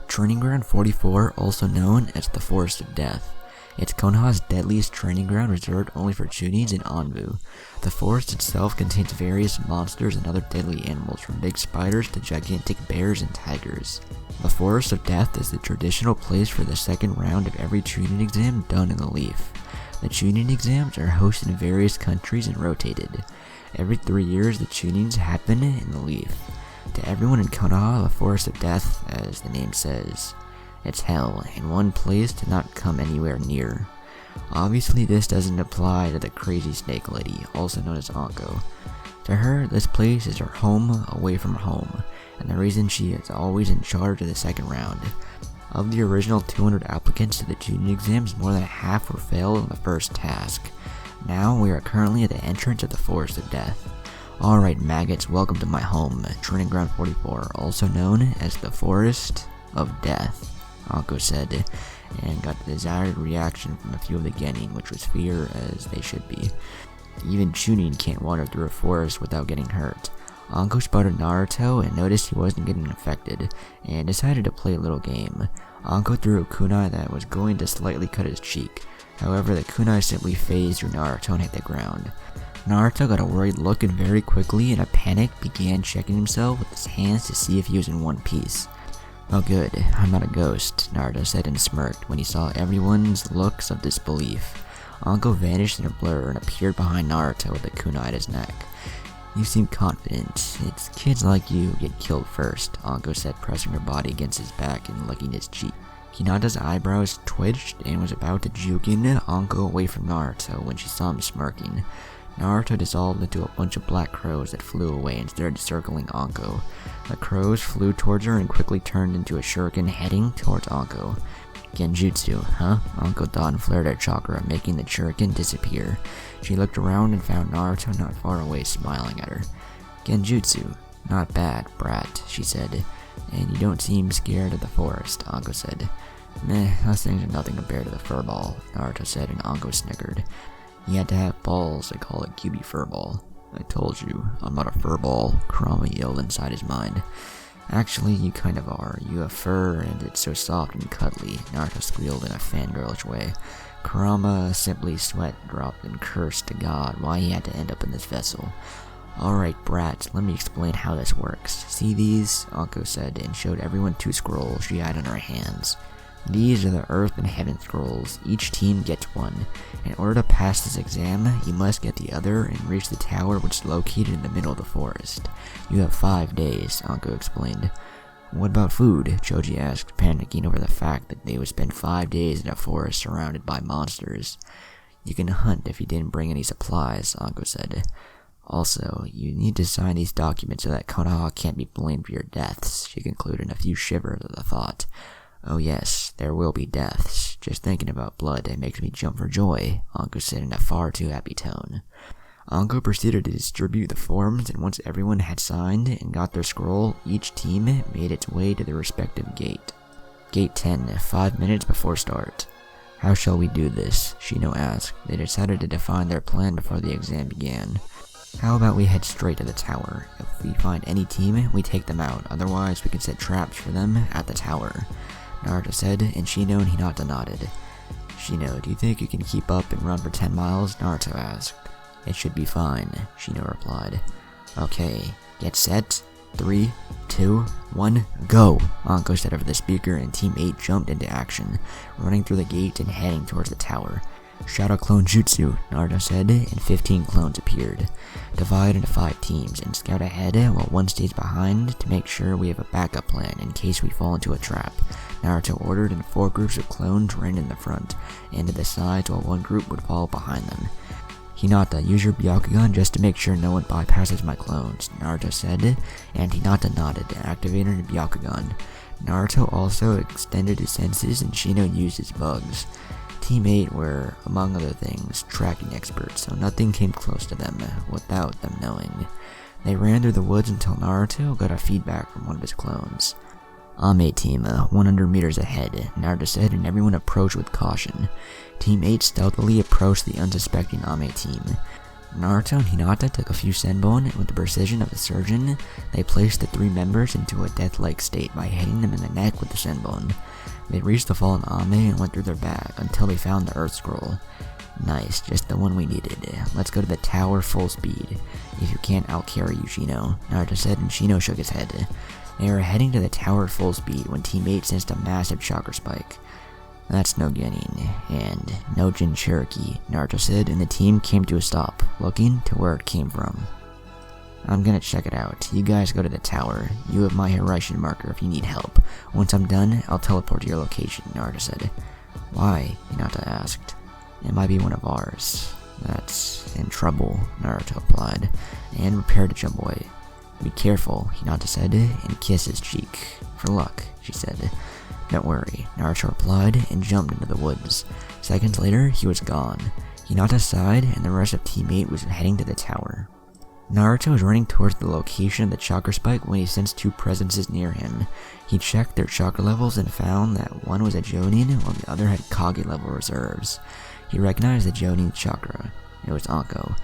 Training Ground 44, also known as the Forest of Death. It's Konoha's deadliest training ground reserved only for Chunins and Anbu. The forest itself contains various monsters and other deadly animals, from big spiders to gigantic bears and tigers. The Forest of Death is the traditional place for the second round of every Chunin exam done in the Leaf. The Chunin exams are hosted in various countries and rotated. Every 3 years the Chunins happen in the Leaf. To everyone in Konoha, the Forest of Death, as the name says, it's hell, and one place to not come anywhere near. Obviously this doesn't apply to the crazy snake lady, also known as Anko. To her, this place is her home away from home, and the reason she is always in charge of the second round. Of the original 200 applicants to the Chunin exams, more than half were failed on the first task. Now we are currently at the entrance of the Forest of Death. Alright maggots, welcome to my home, Training Ground 44, also known as the Forest of Death, Anko said, and got the desired reaction from a few of the genin, which was fear, as they should be. Even Chunin can't wander through a forest without getting hurt. Anko spotted Naruto and noticed he wasn't getting infected, and decided to play a little game. Anko threw a kunai that was going to slightly cut his cheek. However, the kunai simply phased through Naruto and hit the ground. Naruto got a worried look and very quickly, in a panic, began checking himself with his hands to see if he was in one piece. "Oh good, I'm not a ghost," Naruto said and smirked when he saw everyone's looks of disbelief. Anko vanished in a blur and appeared behind Naruto with a kunai at his neck. "You seem confident. It's kids like you get killed first," Anko said, pressing her body against his back and licking his cheek. Hinata's eyebrows twitched and was about to juke Anko away from Naruto when she saw him smirking. Naruto dissolved into a bunch of black crows that flew away and started circling Anko. The crows flew towards her and quickly turned into a shuriken heading towards Anko. "Genjutsu, huh?" Anko thought and flared her chakra, making the shuriken disappear. She looked around and found Naruto not far away, smiling at her. "Genjutsu, not bad, brat," she said. "And you don't seem scared of the forest," Anko said. "Meh, those things are nothing compared to the furball," Naruto said, and Anko snickered. "He had to have balls to call it QB furball." "I told you, I'm not a furball," Kurama yelled inside his mind. "Actually, you kind of are. You have fur, and it's so soft and cuddly," Naruto squealed in a fangirlish way. Kurama simply sweat dropped and cursed to God why he had to end up in this vessel. "Alright, brat, let me explain how this works. See these?" Anko said, and showed everyone 2 scrolls she had in her hands. "These are the Earth and Heaven scrolls. Each team gets one. In order to pass this exam, you must get the other and reach the tower which is located in the middle of the forest. You have 5 days, Anko explained. "What about food?" Choji asked, panicking over the fact that they would spend 5 days in a forest surrounded by monsters. "You can hunt if you didn't bring any supplies," Anko said. "Also, you need to sign these documents so that Konoha can't be blamed for your deaths," she concluded, a few shivers at the thought. "Oh yes, there will be deaths. Just thinking about blood, it makes me jump for joy," Anko said in a far too happy tone. Anko proceeded to distribute the forms, and once everyone had signed and got their scroll, each team made its way to their respective gate. Gate 10, 5 minutes before start. "How shall we do this?" Shino asked. They decided to define their plan before the exam began. "How about we head straight to the tower? If we find any team, we take them out. Otherwise, we can set traps for them at the tower," Naruto said, and Shino and Hinata nodded. "Shino, do you think you can keep up and run for 10 miles? Naruto asked. "It should be fine," Shino replied. "Okay, get set. 3, 2, 1, go!" Anko said over the speaker, and Team 8 jumped into action, running through the gate and heading towards the tower. "Shadow Clone Jutsu," Naruto said, and 15 clones appeared. "Divide into 5 teams and scout ahead while one stays behind to make sure we have a backup plan in case we fall into a trap," Naruto ordered, and 4 groups of clones ran in the front and to the sides while 1 group would follow behind them. "Hinata, use your Byakugan just to make sure no one bypasses my clones," Naruto said, and Hinata nodded and activated her Byakugan. Naruto also extended his senses and Shino used his bugs. Team 8 were, among other things, tracking experts, so nothing came close to them without them knowing. They ran through the woods until Naruto got a feedback from one of his clones. "Ame team, 100 meters ahead," Naruto said, and everyone approached with caution. Team 8 stealthily approached the unsuspecting Ame team. Naruto and Hinata took a few senbon, and with the precision of a surgeon, they placed the 3 members into a death-like state by hitting them in the neck with the senbon. They reached the fallen Ame and went through their bag until they found the Earth Scroll. Nice, just the one we needed. Let's go to the tower full speed. If you can't, I'll carry you, Shino, Naruto said, and Shino shook his head. They were heading to the tower full speed when teammates sensed a massive chakra spike. That's no Genin, and no Jinchuriki, Naruto said, and the team came to a stop, looking to where it came from. I'm gonna check it out. You guys go to the tower. You have my Hiraishin marker if you need help. Once I'm done, I'll teleport to your location, Naruto said. Why? Hinata asked. It might be one of ours. That's in trouble, Naruto replied, and prepared to jump away. Be careful, Hinata said, and kiss his cheek. For luck, she said. Don't worry, Naruto replied, and jumped into the woods. Seconds later, he was gone. Hinata sighed, and the rest of teammate was heading to the tower. Naruto was running towards the location of the chakra spike when he sensed 2 presences near him. He checked their chakra levels and found that one was a Jonin while the other had Kage level reserves. He recognized the Jonin chakra. It was Anko.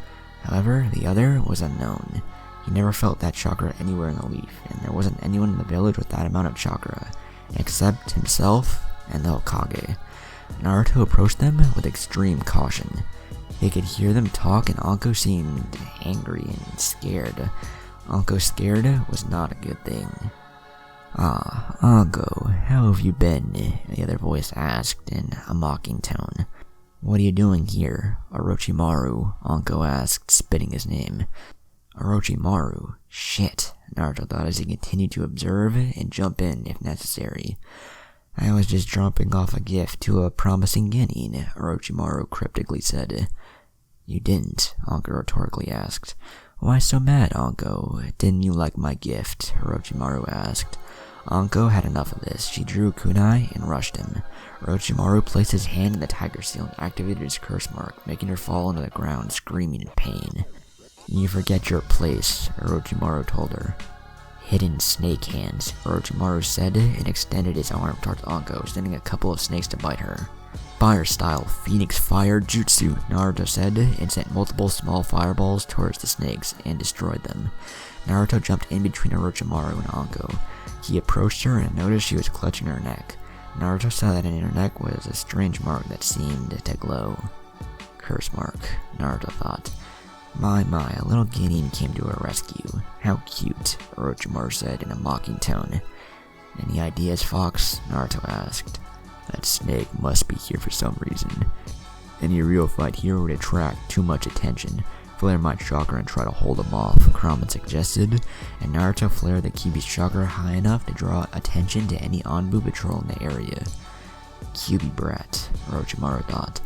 However, the other was unknown. He never felt that chakra anywhere in the leaf, and there wasn't anyone in the village with that amount of chakra, except himself and the Hokage. Naruto approached them with extreme caution. He could hear them talk, and Anko seemed angry and scared. Anko scared was not a good thing. Ah, Anko, how have you been? The other voice asked in a mocking tone. What are you doing here? Orochimaru, Anko asked, spitting his name. Orochimaru? Shit, Naruto thought as he continued to observe and jump in if necessary. I was just dropping off a gift to a promising Genin, Orochimaru cryptically said. You didn't, Anko rhetorically asked. Why so mad, Anko? Didn't you like my gift? Orochimaru asked. Anko had enough of this. She drew kunai and rushed him. Orochimaru placed his hand in the tiger seal and activated his curse mark, making her fall onto the ground, screaming in pain. You forget your place, Orochimaru told her. Hidden snake hands, Orochimaru said, and extended his arm towards Anko, sending a couple of snakes to bite her. Fire-style Phoenix Fire Jutsu, Naruto said, and sent multiple small fireballs towards the snakes and destroyed them. Naruto jumped in between Orochimaru and Anko. He approached her and noticed she was clutching her neck. Naruto saw that in her neck was a strange mark that seemed to glow. Curse mark, Naruto thought. My, a little Genin came to her rescue. How cute, Orochimaru said in a mocking tone. Any ideas, Fox? Naruto asked. That snake must be here for some reason. Any real fight here would attract too much attention. Flare my chakra and try to hold him off, Kramen suggested, and Naruto flared the Kyuubi's chakra high enough to draw attention to any Anbu patrol in the area. Kyuubi brat, Orochimaru thought.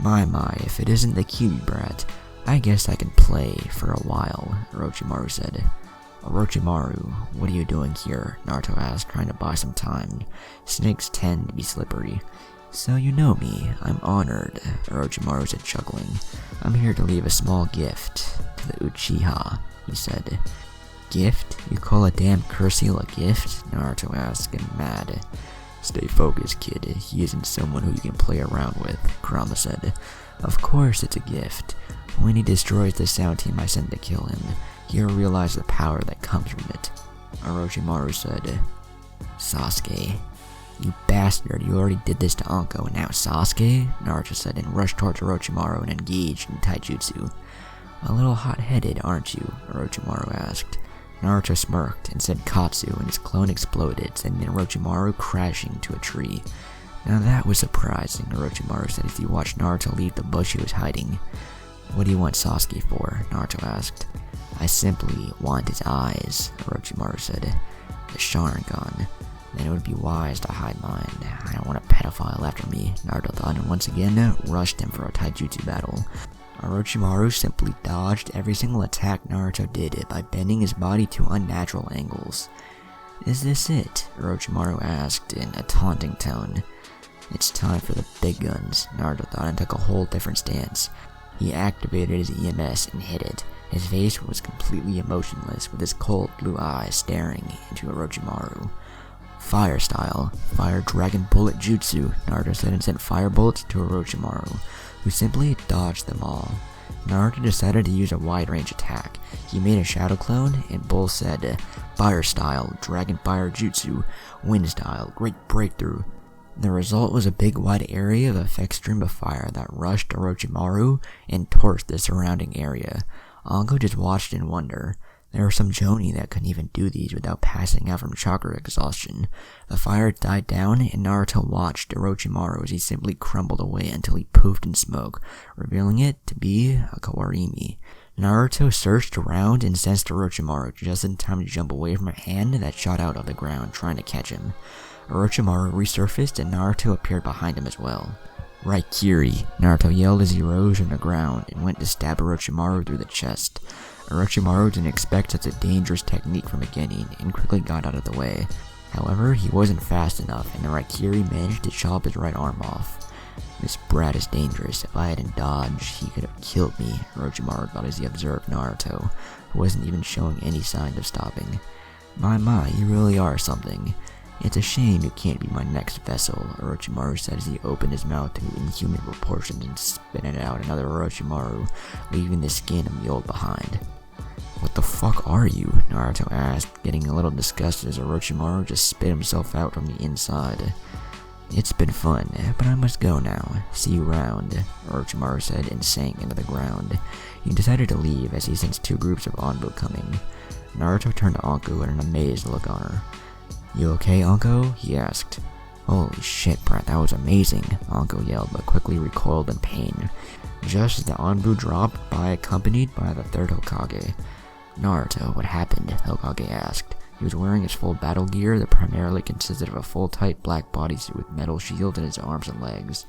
My, if it isn't the Kyuubi brat, I guess I can play for a while, Orochimaru said. Orochimaru, what are you doing here? Naruto asked, trying to buy some time. Snakes tend to be slippery. So you know me, I'm honored, Orochimaru said, chuckling. I'm here to leave a small gift to the Uchiha, he said. Gift? You call a damn curse seal a gift? Naruto asked, getting mad. Stay focused, kid. He isn't someone who you can play around with, Kurama said. Of course it's a gift. When he destroys the sound team I sent to kill him, he'll realize the power that comes from it. Orochimaru said. Sasuke. You bastard, you already did this to Anko, and now Sasuke? Naruto said and rushed towards Orochimaru and engaged in taijutsu. A little hot-headed, aren't you? Orochimaru asked. Naruto smirked and said Katsu, and his clone exploded, sending Orochimaru crashing to a tree. Now that was surprising, Orochimaru said as he watched Naruto leave the bush he was hiding. What do you want Sasuke for? Naruto asked. I simply want his eyes, Orochimaru said. The Sharingan. Then it would be wise to hide mine. I don't want a pedophile after me, Naruto thought, and once again rushed him for a taijutsu battle. Orochimaru simply dodged every single attack Naruto did by bending his body to unnatural angles. Is this it? Orochimaru asked in a taunting tone. It's time for the big guns, Naruto thought, and took a whole different stance. He activated his EMS and hit it. His face was completely emotionless, with his cold blue eyes staring into Orochimaru. Fire style, Fire Dragon Bullet Jutsu, Naruto said and sent fire bullets to Orochimaru, who simply dodged them all. Naruto decided to use a wide-range attack. He made a shadow clone, and both said, "Fire style, Dragon Fire Jutsu, Wind style, Great Breakthrough." The result was a big wide area of effect stream of fire that rushed Orochimaru and torched the surrounding area. Anko just watched in wonder. There were some Jonin that couldn't even do these without passing out from chakra exhaustion. The fire died down, and Naruto watched Orochimaru as he simply crumbled away until he poofed in smoke, revealing it to be a Kawarimi. Naruto searched around and sensed Orochimaru just in time to jump away from a hand that shot out of the ground trying to catch him. Orochimaru resurfaced and Naruto appeared behind him as well. "Raikiri," Naruto yelled as he rose from the ground and went to stab Orochimaru through the chest. Orochimaru didn't expect such a dangerous technique from beginning and quickly got out of the way. However, he wasn't fast enough and the Raikiri managed to chop his right arm off. "This brat is dangerous. If I hadn't dodged, he could have killed me," Orochimaru thought as he observed Naruto, who wasn't even showing any signs of stopping. My, you really are something. It's a shame you can't be my next vessel," Orochimaru said as he opened his mouth to inhuman proportions and spit out another Orochimaru, leaving the skin of the old behind. "What the fuck are you?" Naruto asked, getting a little disgusted as Orochimaru just spit himself out from the inside. "It's been fun, but I must go now. See you round," Orochimaru said and sank into the ground. He decided to leave as he sensed two groups of Anbu coming. Naruto turned to Anko with an amazed look on her. "You okay, Anko?" he asked. "Holy shit, brat, that was amazing," Anko yelled, but quickly recoiled in pain, just as the Anbu dropped by, accompanied by the third Hokage. "Naruto, what happened?" Hokage asked. He was wearing his full battle gear that primarily consisted of a full tight black bodysuit with metal shields in his arms and legs.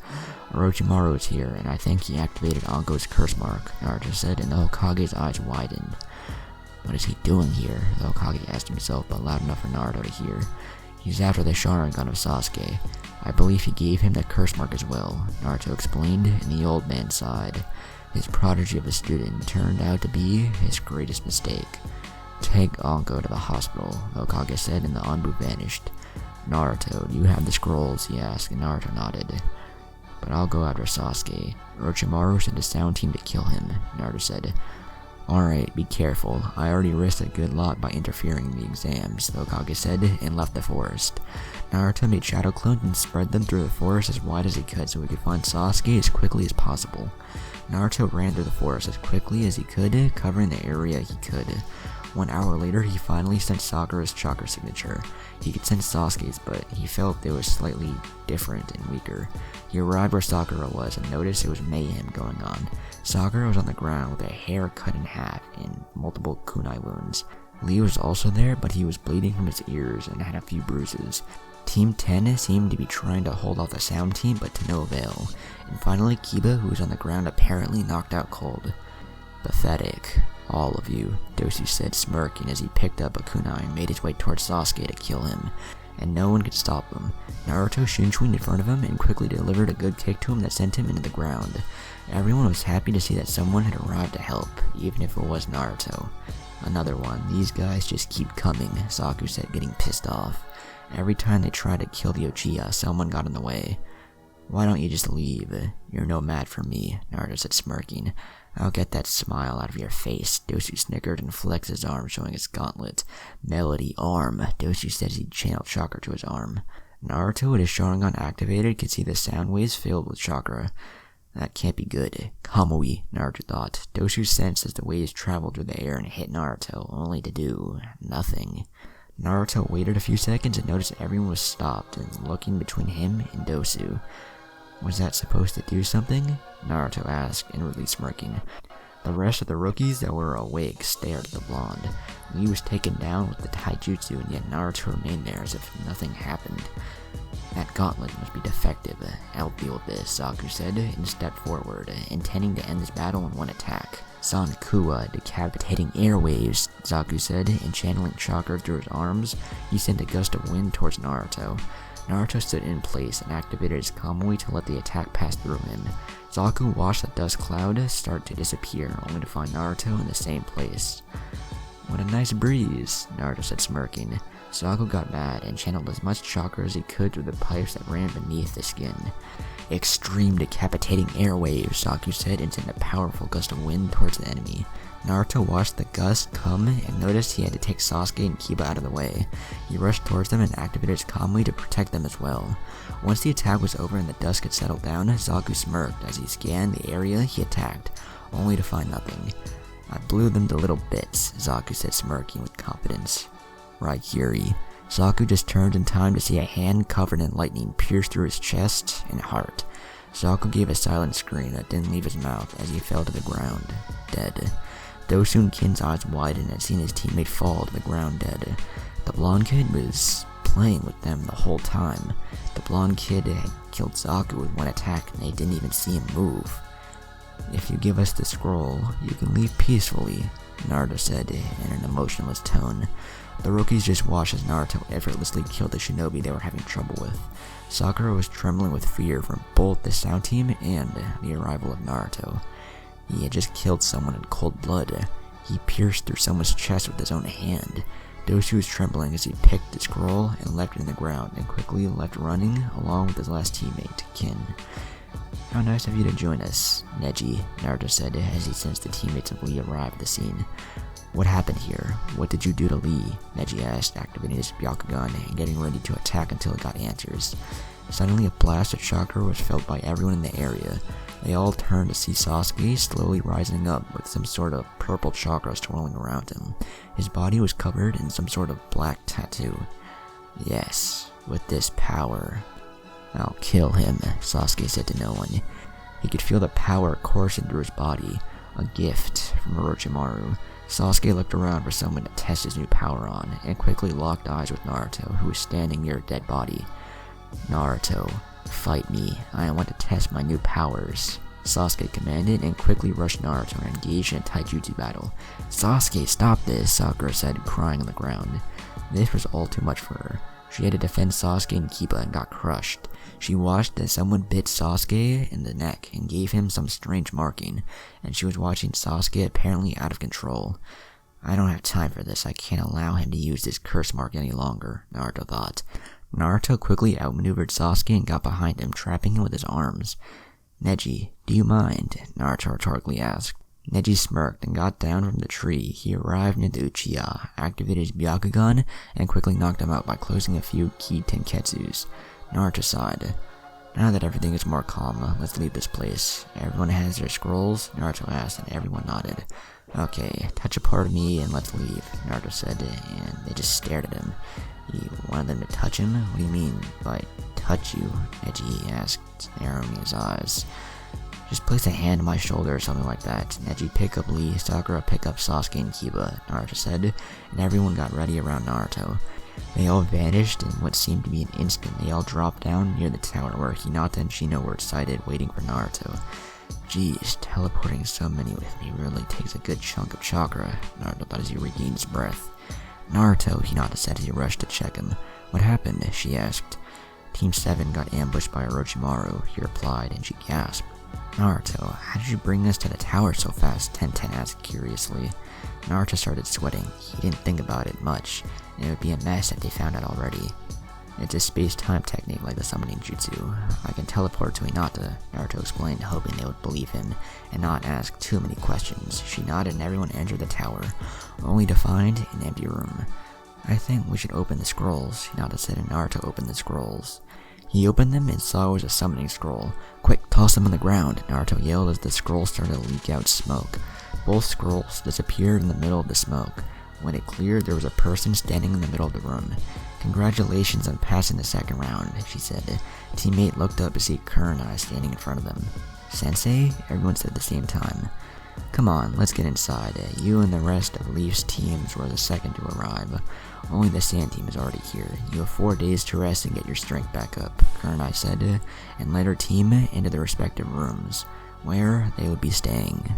"Orochimaru is here, and I think he activated Anko's curse mark," Naruto said, and the Hokage's eyes widened. "What is he doing here?" the Hokage asked himself, but loud enough for Naruto to hear. "He's after the Sharingan of Sasuke. I believe he gave him the curse mark as well," Naruto explained, and the old man sighed. His prodigy of a student turned out to be his greatest mistake. "Take Anko to the hospital," the Hokage said, and the Anbu vanished. "Naruto, do you have the scrolls?" he asked, and Naruto nodded. "But I'll go after Sasuke. Orochimaru sent a sound team to kill him," Naruto said. "Alright, be careful. I already risked a good lot by interfering in the exams," the Hokage said, and left the forest. Naruto made shadow clones and spread them through the forest as wide as he could so he could find Sasuke as quickly as possible. Naruto ran through the forest as quickly as he could, covering the area he could. 1 hour later, he finally sensed Sakura's chakra signature. He could sense Sasuke's, but he felt it was slightly different and weaker. He arrived where Sakura was and noticed it was mayhem going on. Sakura was on the ground with her hair cut in half and multiple kunai wounds. Lee was also there, but he was bleeding from his ears and had a few bruises. Team 10 seemed to be trying to hold off the sound team, but to no avail. And finally, Kiba, who was on the ground, apparently knocked out cold. "Pathetic. All of you," Dosu said, smirking as he picked up a kunai and made his way towards Sasuke to kill him. And no one could stop him. Naruto shin-swinged in front of him and quickly delivered a good kick to him that sent him into the ground. Everyone was happy to see that someone had arrived to help, even if it was Naruto. "Another one. These guys just keep coming," Saku said, getting pissed off. "Every time they tried to kill the Uchiha, someone got in the way." "Why don't you just leave? You're no match for me," Naruto said, smirking. "I'll get that smile out of your face," Dosu snickered and flexed his arm, showing his gauntlet. "Melody arm," Dosu said as he channeled chakra to his arm. Naruto, with his Sharingan activated, could see the sound waves filled with chakra. "That can't be good. Kamui," Naruto thought. Dosu sensed as the waves traveled through the air and hit Naruto, only to do nothing. Naruto waited a few seconds and noticed everyone was stopped and looking between him and Dosu. "Was that supposed to do something?" Naruto asked, inwardly smirking. The rest of the rookies that were awake stared at the blonde. Lee was taken down with the taijutsu, and yet Naruto remained there as if nothing happened. "That gauntlet must be defective. I'll deal with this," Saku said, and stepped forward, intending to end this battle in one attack. "Sankuwa, decapitating airwaves," Saku said, and channeling chakra through his arms, he sent a gust of wind towards Naruto. Naruto stood in place and activated his Kamui to let the attack pass through him. Saku watched the dust cloud start to disappear, only to find Naruto in the same place. What a nice breeze, Naruto said, smirking. Sasuke got mad and channeled as much chakra as he could through the pipes that ran beneath the skin. Extreme decapitating air waves, Sasuke said, and sent a powerful gust of wind towards the enemy. Naruto watched the gust come and noticed he had to take Sasuke and Kiba out of the way. He rushed towards them and activated his Kamui to protect them as well. Once the attack was over and the dust had settled down, Sasuke smirked as he scanned the area he attacked, only to find nothing. I blew them to little bits, Sasuke said, smirking with confidence. Raikiri. Sasuke just turned in time to see a hand covered in lightning pierce through his chest and heart. Sasuke gave a silent scream that didn't leave his mouth as he fell to the ground, dead. Dosunkin's eyes widened at seeing his teammate fall to the ground dead. The blonde kid was playing with them the whole time. The blonde kid had killed Sasuke with one attack and they didn't even see him move. If you give us the scroll, you can leave peacefully, Naruto said in an emotionless tone. The rookies just watched as Naruto effortlessly killed the shinobi they were having trouble with. Sakura was trembling with fear from both the sound team and the arrival of Naruto. He had just killed someone in cold blood. He pierced through someone's chest with his own hand. Dosu was trembling as he picked the scroll and left it in the ground and quickly left running along with his last teammate, Kin. How nice of you to join us, Neji, Naruto said as he sensed the teammates of Lee arrive at the scene. What happened here? What did you do to Lee? Neji asked, activating his Byakugan and getting ready to attack until it got answers. Suddenly a blast of chakra was felt by everyone in the area. They all turned to see Sasuke slowly rising up with some sort of purple chakra swirling around him. His body was covered in some sort of black tattoo. Yes, with this power, I'll kill him, Sasuke said to no one. He could feel the power coursing through his body, a gift from Orochimaru. Sasuke looked around for someone to test his new power on, and quickly locked eyes with Naruto, who was standing near a dead body. Naruto, fight me. I want to test my new powers, Sasuke commanded, and quickly rushed Naruto and engaged in a taijutsu battle. Sasuke, stop this, Sakura said, crying on the ground. This was all too much for her. She had to defend Sasuke and Kiba and got crushed. She watched as someone bit Sasuke in the neck and gave him some strange marking, and she was watching Sasuke apparently out of control. I don't have time for this. I can't allow him to use this curse mark any longer, Naruto thought. Naruto quickly outmaneuvered Sasuke and got behind him, trapping him with his arms. Neji, do you mind? Naruto rhetorically asked. Neji smirked and got down from the tree. He arrived near the Uchiha, activated his Byakugan, and quickly knocked him out by closing a few key tenketsus. Naruto sighed. Now that everything is more calm, let's leave this place. Everyone has their scrolls? Naruto asked, and everyone nodded. Okay, touch a part of me and let's leave, Naruto said, and they just stared at him. He wanted them to touch him? What do you mean by touch you? Neji asked, narrowing his eyes. Just place a hand on my shoulder or something like that. Neji pick up Lee, Sakura pick up Sasuke and Kiba, Naruto said, and everyone got ready around Naruto. They all vanished in what seemed to be an instant. They all dropped down near the tower where Hinata and Shino were excited, waiting for Naruto. Geez, teleporting so many with me really takes a good chunk of chakra, Naruto thought as he regained his breath. Naruto, Hinata said as he rushed to check him. What happened? She asked. Team 7 got ambushed by Orochimaru, he replied, and she gasped. Naruto, how did you bring us to the tower so fast? Tenten asked curiously. Naruto started sweating. He didn't think about it much, and it would be a mess if they found out already. It's a space-time technique like the summoning jutsu. I can teleport to Hinata, Naruto explained, hoping they would believe him and not ask too many questions. She nodded and everyone entered the tower, only to find an empty room. I think we should open the scrolls, Hinata said, and Naruto opened the scrolls. He opened them and saw it was a summoning scroll. Quick, toss them on the ground, Naruto yelled as the scroll started to leak out smoke. Both scrolls disappeared in the middle of the smoke. When it cleared, there was a person standing in the middle of the room. Congratulations on passing the second round, she said. A teammate looked up to see Kurenai standing in front of them. Sensei? Everyone said at the same time. Come on, let's get inside. You and the rest of Leaf's teams were the second to arrive. Only the Sand team is already here. You have 4 days to rest and get your strength back up, Kurenai said, and led her team into their respective rooms, where they would be staying.